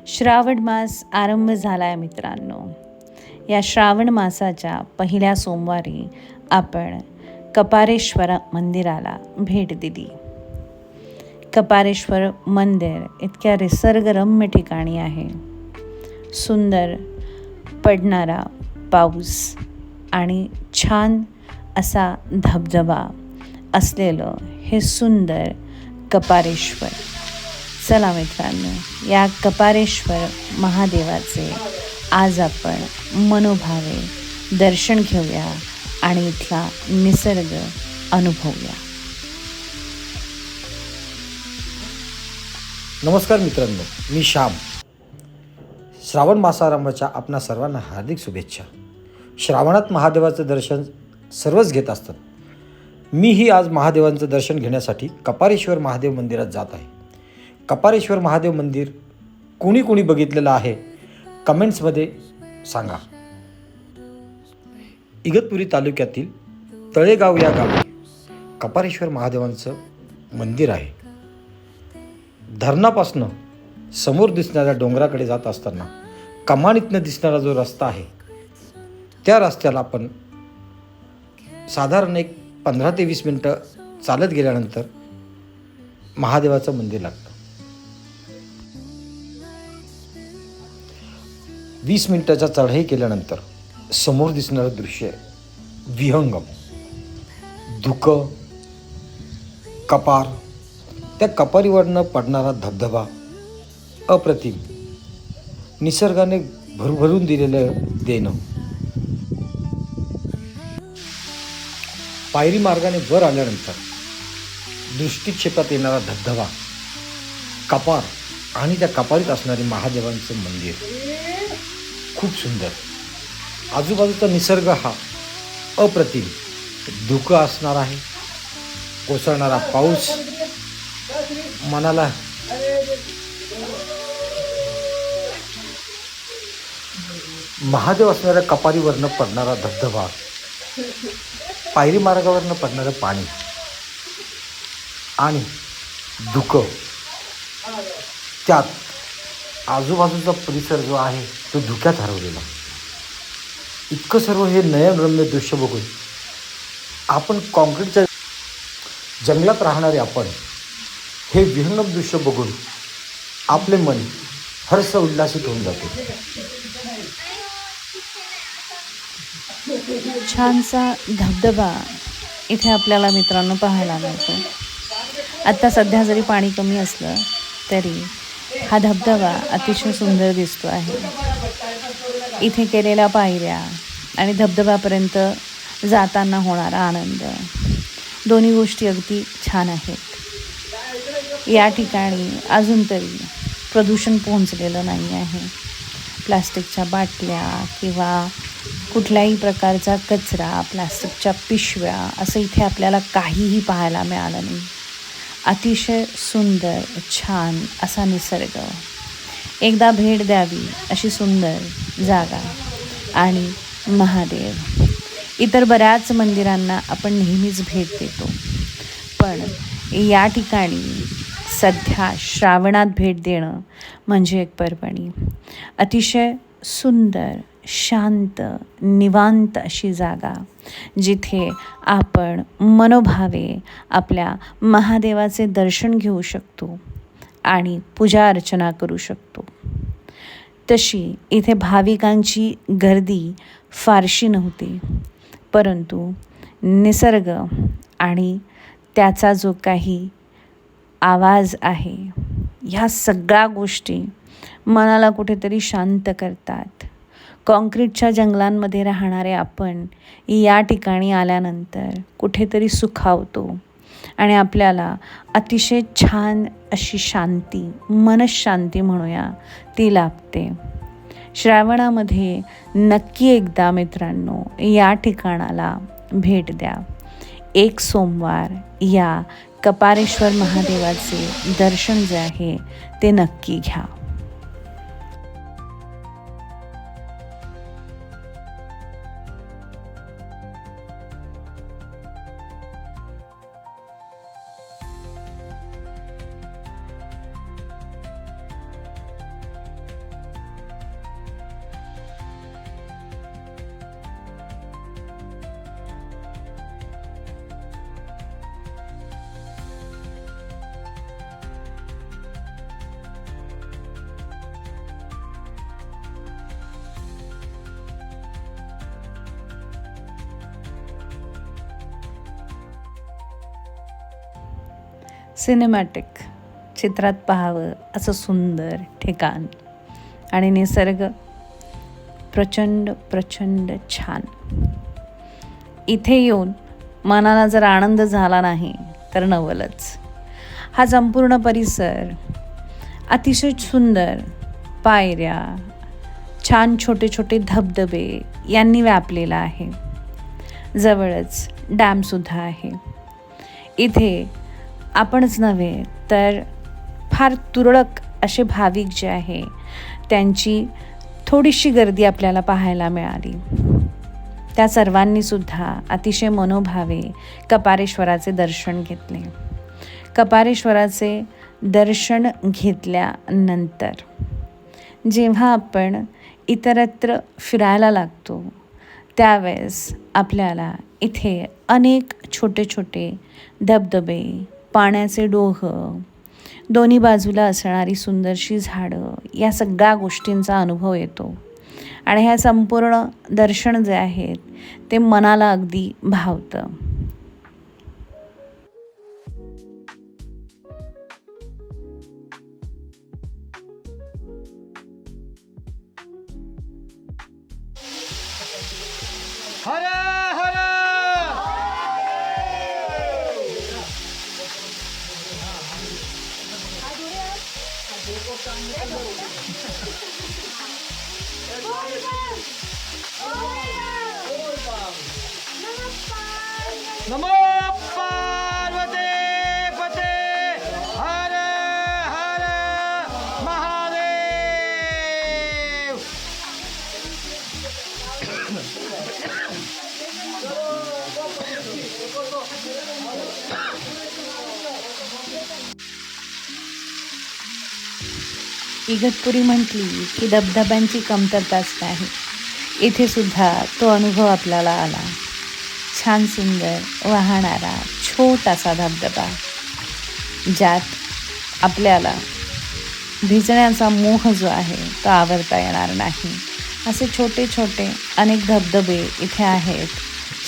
श्रावण मास आरंभ झाला आहे मित्रांनो. या श्रावण मासाच्या पहिल्या सोमवारी आपण कपारेश्वर मंदिराला भेट दिली. कपारेश्वर मंदिर इतक्या निसर्गरम्य ठिकाणी आहे. सुंदर पडणारा पाऊस आणि छान असा धबधबा असलेलं हे सुंदर कपारेश्वर. चला मित्रांनो, या कपारेश्वर महादेवाचे आज आपण मनोभावे दर्शन घेऊया आणि इथला निसर्ग अनुभवूया. नमस्कार मित्रांनो, मी श्याम. श्रावण मासारंभाच्या आपणा सर्वांना हार्दिक शुभेच्छा. श्रावणात महादेवाचं दर्शन सर्वच घेत असतात. मीही आज महादेवांचं दर्शन घेण्यासाठी कपारेश्वर महादेव मंदिरात जात आहे. कपारेश्वर महादेव मंदिर कोणी कोणी बघितलेलं आहे कमेंट्समध्ये सांगा. इगतपुरी तालुक्यातील तळेगाव या गावी कपारेश्वर महादेवांचं मंदिर आहे. धरणापासनं समोर दिसणाऱ्या डोंगराकडे जात असताना कमानीतनं दिसणारा जो रस्ता आहे त्या रस्त्याला आपण साधारण एक 15 ते 20 मिनटं चालत गेल्यानंतर महादेवाचं मंदिर लागतं. 20 मिनिटाचा चढाई केल्यानंतर समोर दिसणारं दृश्य विहंगम, धुकं, कपार, त्या कपारीवरनं पडणारा धबधबा अप्रतिम, निसर्गाने भरभरून दिलेलं देणं. पायरी मार्गाने वर आल्यानंतर दृष्टिक्षेपात येणारा धबधबा, कपार आणि त्या कपारीत असणारे महादेवांचं मंदिर खूप सुंदर. आजूबाजूचा निसर्ग हा अप्रतिम, धुकं असणार आहे, कोसळणारा पाऊस, मनाला महादेव असणाऱ्या कपारीवरनं पडणारा धबधबा, पायरी मार्गावरनं पडणारं पाणी आणि धुकं, त्यात आजूबाजूचा परिसर जो आहे तो धुक्यात हरवलेला. इतकं सर्व हे नयनरम्य दृश्य बघून आपण कॉन्क्रीटच्या जंगलात राहणारे आपण हे विहंगम दृश्य बघून आपले मन हर्ष उल्हासित होऊन जाते. छानसा धबधबा इथे आपल्याला मित्रांनो पाहायला मिळतो. आत्ता सध्या जरी पाणी कमी असलं तरी हा धबधबा अतिशय सुंदर दिसतो आहे. इथे केलेल्या पायऱ्या आणि धबधब्यापर्यंत जाताना होणारा आनंद, दोन्ही गोष्टी अगदी छान आहेत. या ठिकाणी अजून तरी प्रदूषण पोहोचलेलं नाही आहे. प्लास्टिकच्या बाटल्या किंवा कुठल्याही प्रकारचा कचरा, प्लास्टिकच्या पिशव्या असं इथे आपल्याला काहीही पाहायला मिळालं नाही. अतिशय सुंदर छान असा निसर्ग. एकदा भेट द्यावी अशी सुंदर जागा आणि महादेव. इतर बऱ्याच मंदिरांना आपण नेहमीच भेट देतो, पण या ठिकाणी सध्या श्रावणात भेट देणं म्हणजे एक पर्वणी. अतिशय सुंदर, शांत, निवांत अशी जागा जिथे आपण मनोभावे आपल्या महादेवाचे दर्शन घेऊ शकतो आणि पूजा अर्चना करू शकतो. तशी इथे भाविकांची गर्दी फारशी नव्हती, परंतु निसर्ग आणि त्याचा जो काही आवाज आहे, ह्या सगळ्या गोष्टी मनाला कुठेतरी शांत करतात. कॉन्क्रीटच्या जंगलांमध्ये राहणारे आपण या ठिकाणी आल्यानंतर कुठेतरी सुखावतो आणि आपल्याला अतिशय छान अशी शांती, मनःशांती म्हणूया, ती लाभते. श्रावणामध्ये नक्की एकदा मित्रांनो या ठिकाणाला भेट द्या. एक सोमवार या कपारेश्वर महादेवाचे दर्शन जे आहे ते नक्की घ्या. सिनेमॅटिक चित्रात पाहावं असं सुंदर ठिकाण आणि निसर्ग प्रचंड प्रचंड छान. इथे येऊन मनाला जर आनंद झाला नाही तर नवलच. हा संपूर्ण परिसर अतिशय सुंदर, पायऱ्या, छान छोटे छोटे धबधबे यांनी व्यापलेला आहे. जवळच डॅमसुद्धा आहे. इथे आपणच नव्हे तर फार तुरळक असे भाविक जे आहे त्यांची थोडीशी गर्दी आपल्याला पाहायला मिळाली. त्या सर्वांनीसुद्धा अतिशय मनोभावे कपारेश्वराचे दर्शन घेतले. कपारेश्वराचे दर्शन घेतल्यानंतर जेव्हा आपण इतरत्र फिरायला लागतो त्यावेळेस आपल्याला इथे अनेक छोटे छोटे धबधबे, पाण्याचे डोह, दोन्ही बाजूला असणारी सुंदरशी झाडं या सगळ्या गोष्टींचा अनुभव येतो. आणि ह्या संपूर्ण दर्शन जे आहेत ते मनाला अगदी भावतं. हर हर नमो पार्वती पते हर हर महादेव. इगतपुरी म्हटली की धबधब्यांची कमतरताच नाही. इथे सुद्धा तो अनुभव आपल्याला आला. छान सुंदर वाहणारा छोटासा धबधबा ज्यात आपल्याला भिजण्याचा मोह जो आहे तो आवरता येणार नाही. असे छोटे छोटे अनेक धबधबे इथे आहेत.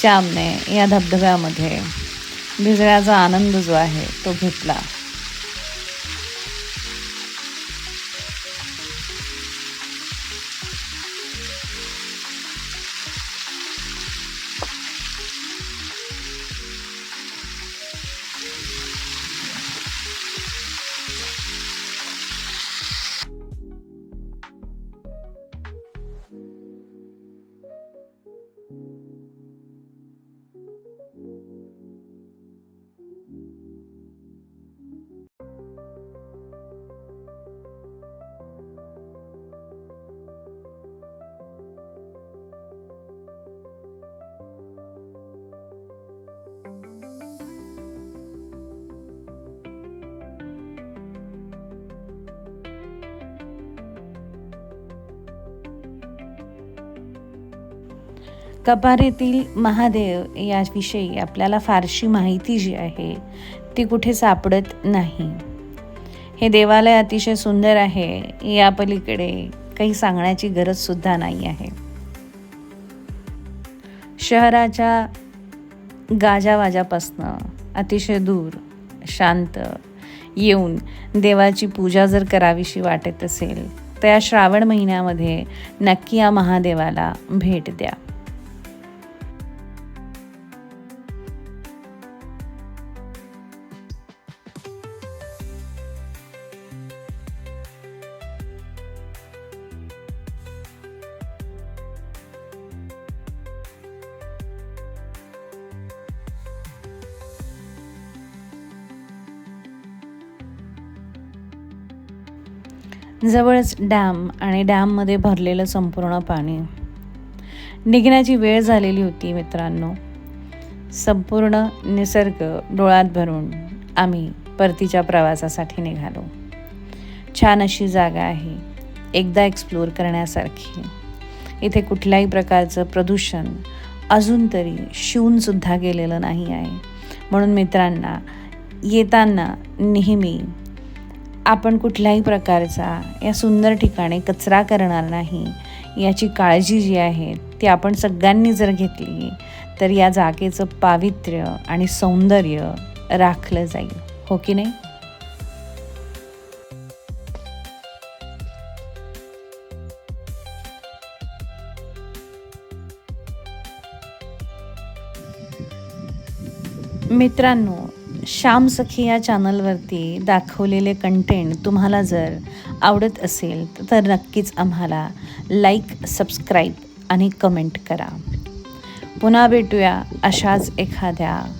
श्यामने या धबधब्यामध्ये भिजण्याचा आनंद जो आहे तो घेतला. कपारेतील महादेव याविषयी आपल्याला फारशी माहिती जी आहे ती कुठे सापडत नाही. हे देवालय अतिशय सुंदर आहे, या पलीकडे काही सांगण्याची गरज सुद्धा नाही आहे. शहराच्या गाजावाजापासनं अतिशय दूर शांत येऊन देवाची पूजा जर करावीशी वाटत असेल तर या श्रावण महिन्यामध्ये नक्की या महादेवाला भेट द्या. जवळच डॅम आणि डॅममध्ये भरलेलं संपूर्ण पाणी. निघण्याची वेळ झालेली होती मित्रांनो. संपूर्ण निसर्ग डोळ्यात भरून आम्ही परतीच्या प्रवासासाठी निघालो. छान अशी जागा आहे, एकदा एक्सप्लोअर करण्यासारखी. इथे कुठल्याही प्रकारचं प्रदूषण अजून तरी शिवूनसुद्धा गेलेलं नाही आहे. म्हणून मित्रांना येताना नेहमी आपण कुठल्याही प्रकारचा या सुंदर ठिकाणी कचरा करणार नाही याची काळजी जी आहे ती आपण सगळ्यांनी जर घेतली तर या जागेचं पावित्र्य आणि सौंदर्य राखलं जाईल, हो की नाही? मित्रांनो, श्याम सखी या चॅनलवरती दाखवलेले कंटेंट तुम्हाला जर आवडत असेल तर नक्कीच आम्हाला लाईक, सबस्क्राईब आणि कमेंट करा. पुन्हा भेटूया अशाच एखाद्या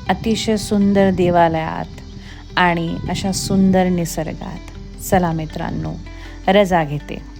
अतिशय सुंदर देवालयात आणि अशा सुंदर निसर्गात. चला मित्रांनो, रजा घेते.